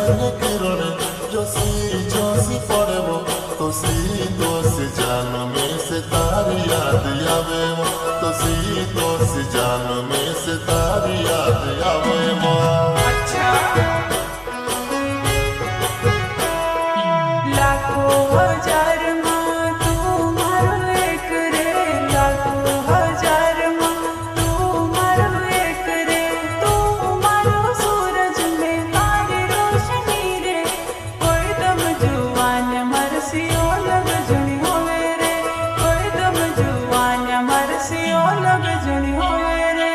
જેને કિરણે જોશી પડવો તો સીધો જાન में से तारी याद आवे तो सीधो जान में से तारी याद आवे लाखों हजार में तू मारो एक रे, लाखों हजार में तू मारो एक रे, तू मारो सूरज में तारी रोशनी रे, कोई दम जुआन मरसियो लग जुनी होवे रे, कोई दम जुआन मरसियो लग जुनी होवे रे।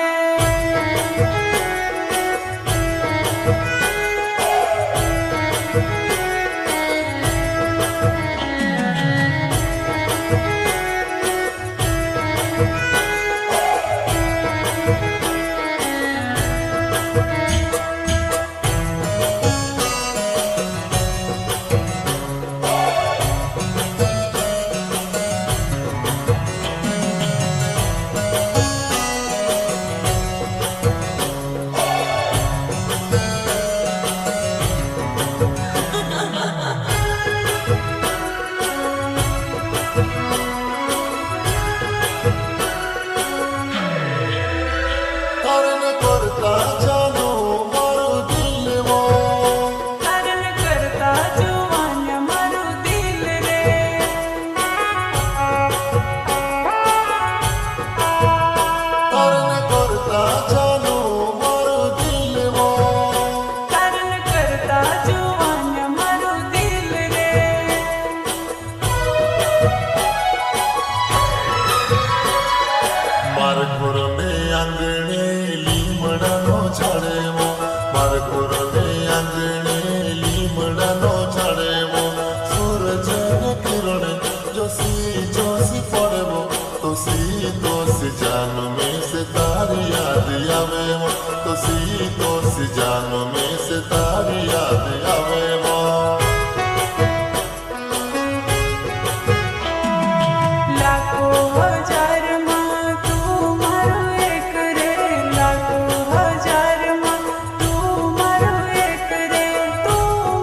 आंगणे લીમડાનો છાડેવો મારા ઘરને આંગણે લીમડાનો છાડેવો સૂરજને કિરણે જોશી પડવો તો સીધો જાન में से तारी याद आवे तो सीधो जान में से तारी याद आवे लाखों हजार में तू मारो एक रे, लाखों हजार में तू मारो एक रे, तू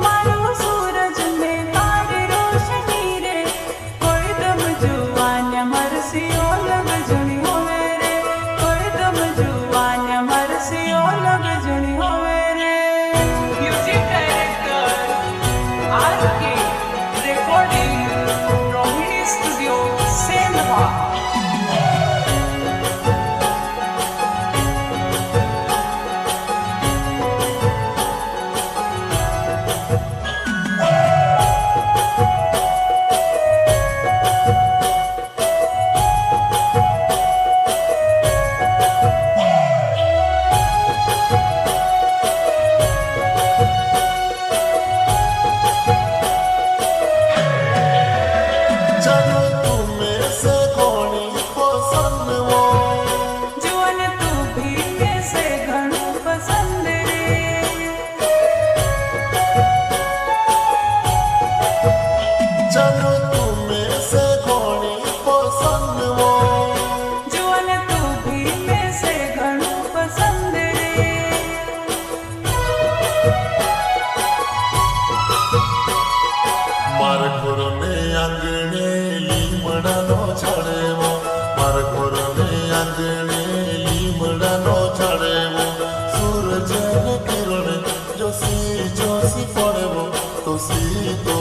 मारो सूरज में तारी रोशनी रे, कोई दम जुआन मरसियो लग जुनी होवे रे, कोई दम जुआन मरसियो लग जुनी होवे रे। Music director R K. Recording Rohini studio Sendhwa. जुआन तू भी में से घणो पसंद रे, चलो तुम्हें से घणी पसंद वो जुआन तू भी में से घणो पसंद रे। मारा घरने आंगणे લીમડાનો છાડેવો મારા ઘરને આંગણે લીમડાનો છાડેવો સૂરજને કિરણે જોશી પડવો તો સીધો